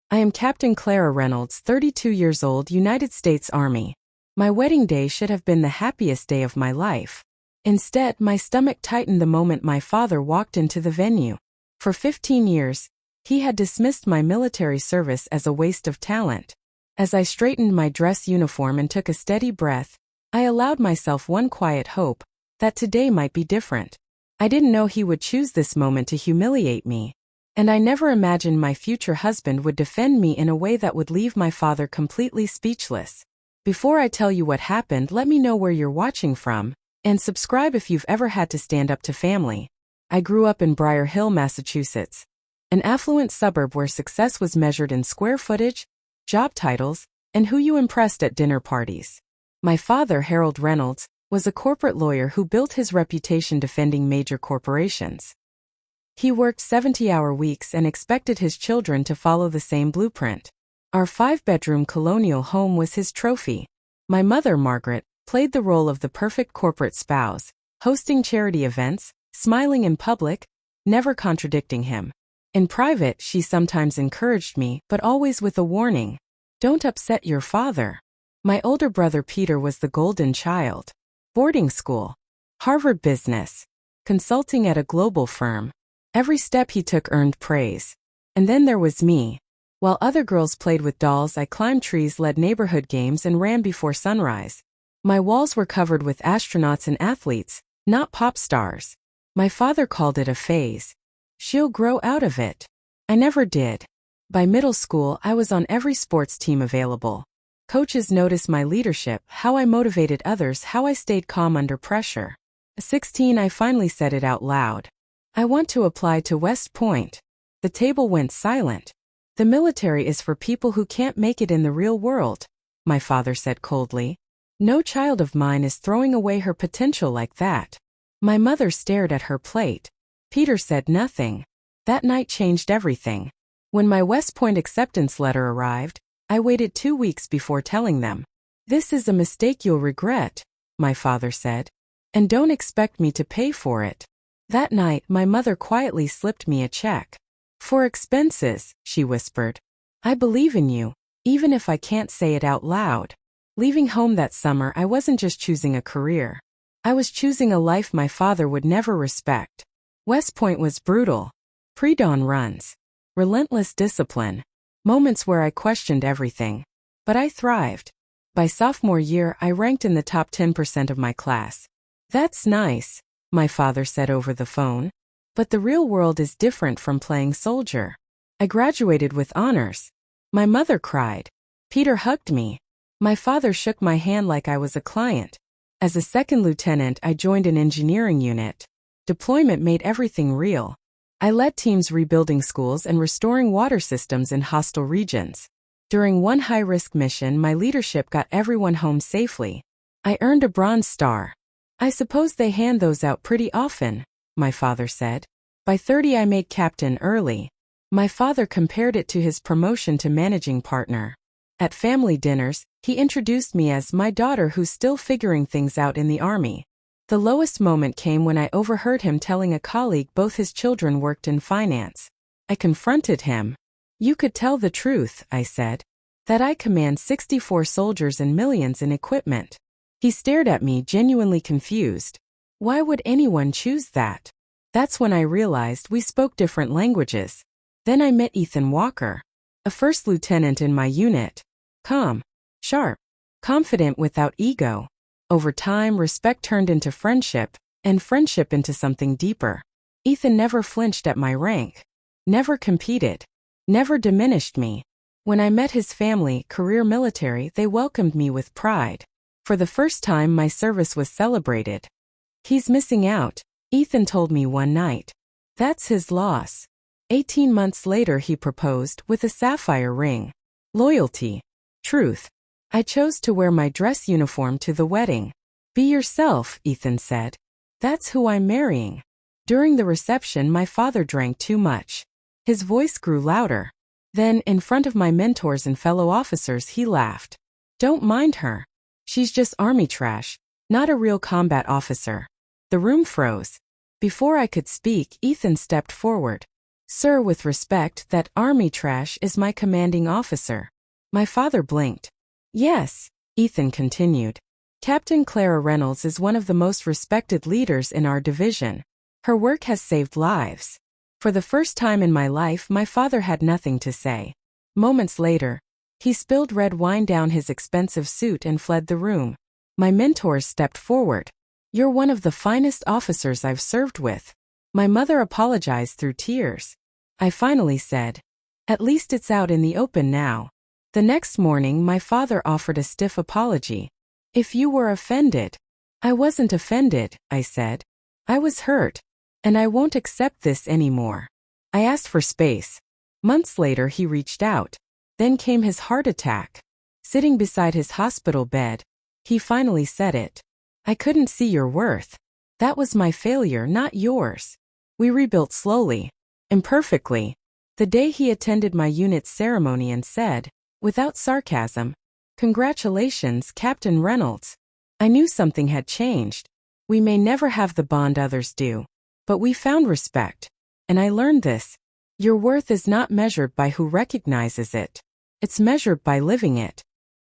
I am Captain Clara Reynolds, 32 years old, United States Army. My wedding day should have been the happiest day of my life. Instead, my stomach tightened the moment my father walked into the venue. For 15 years, he had dismissed my military service as a waste of talent. As I straightened my dress uniform and took a steady breath, I allowed myself one quiet hope, that today might be different. I didn't know he would choose this moment to humiliate me. And I never imagined my future husband would defend me in a way that would leave my father completely speechless. Before I tell you what happened, let me know where you're watching from, and subscribe if you've ever had to stand up to family. I grew up in Briar Hill, Massachusetts, an affluent suburb where success was measured in square footage, job titles, and who you impressed at dinner parties. My father, Harold Reynolds, was a corporate lawyer who built his reputation defending major corporations. He worked 70-hour weeks and expected his children to follow the same blueprint. Our 5-bedroom colonial home was his trophy. My mother, Margaret, played the role of the perfect corporate spouse, hosting charity events, smiling in public, never contradicting him. In private, she sometimes encouraged me, but always with a warning. Don't upset your father. My older brother Peter was the golden child. Boarding school, Harvard business, consulting at a global firm. Every step he took earned praise. And then there was me. While other girls played with dolls, I climbed trees, led neighborhood games, and ran before sunrise. My walls were covered with astronauts and athletes, not pop stars. My father called it a phase. She'll grow out of it. I never did. By middle school, I was on every sports team available. Coaches noticed my leadership, how I motivated others, how I stayed calm under pressure. At 16, I finally said it out loud. I want to apply to West Point. The table went silent. The military is for people who can't make it in the real world, my father said coldly. No child of mine is throwing away her potential like that. My mother stared at her plate. Peter said nothing. That night changed everything. When my West Point acceptance letter arrived, I waited 2 weeks before telling them. This is a mistake you'll regret, my father said. And don't expect me to pay for it. That night, my mother quietly slipped me a check. For expenses, she whispered. I believe in you, even if I can't say it out loud. Leaving home that summer, I wasn't just choosing a career. I was choosing a life my father would never respect. West Point was brutal. Pre-dawn runs. Relentless discipline. Moments where I questioned everything. But I thrived. By sophomore year, I ranked in the top 10% of my class. That's nice, my father said over the phone. But the real world is different from playing soldier. I graduated with honors. My mother cried. Peter hugged me. My father shook my hand like I was a client. As a second lieutenant, I joined an engineering unit. Deployment made everything real. I led teams rebuilding schools and restoring water systems in hostile regions. During one high-risk mission, my leadership got everyone home safely. I earned a Bronze Star. I suppose they hand those out pretty often, my father said. By 30, I made captain early. My father compared it to his promotion to managing partner. At family dinners, he introduced me as my daughter who's still figuring things out in the Army. The lowest moment came when I overheard him telling a colleague both his children worked in finance. I confronted him. You could tell the truth, I said. That I command 64 soldiers and millions in equipment. He stared at me, genuinely confused. Why would anyone choose that? That's when I realized we spoke different languages. Then I met Ethan Walker, a first lieutenant in my unit. Calm, sharp, confident without ego. Over time, respect turned into friendship, and friendship into something deeper. Ethan never flinched at my rank. Never competed. Never diminished me. When I met his family, career military, they welcomed me with pride. For the first time, my service was celebrated. He's missing out, Ethan told me one night. That's his loss. 18 months later, he proposed, with a sapphire ring. Loyalty. Truth. I chose to wear my dress uniform to the wedding. Be yourself, Ethan said. That's who I'm marrying. During the reception, my father drank too much. His voice grew louder. Then, in front of my mentors and fellow officers, he laughed. Don't mind her. She's just army trash, not a real combat officer. The room froze. Before I could speak, Ethan stepped forward. Sir, with respect, that army trash is my commanding officer. My father blinked. Yes, Ethan continued. Captain Clara Reynolds is one of the most respected leaders in our division. Her work has saved lives. For the first time in my life, my father had nothing to say. Moments later, he spilled red wine down his expensive suit and fled the room. My mentors stepped forward. You're one of the finest officers I've served with. My mother apologized through tears. I finally said, at least it's out in the open now. The next morning, my father offered a stiff apology. If you were offended. I wasn't offended, I said. I was hurt. And I won't accept this anymore. I asked for space. Months later, he reached out. Then came his heart attack. Sitting beside his hospital bed, he finally said it. I couldn't see your worth. That was my failure, not yours. We rebuilt slowly, imperfectly. The day he attended my unit's ceremony and said, without sarcasm, "Congratulations, Captain Reynolds." I knew something had changed. We may never have the bond others do, but we found respect. And I learned this. Your worth is not measured by who recognizes it. It's measured by living it.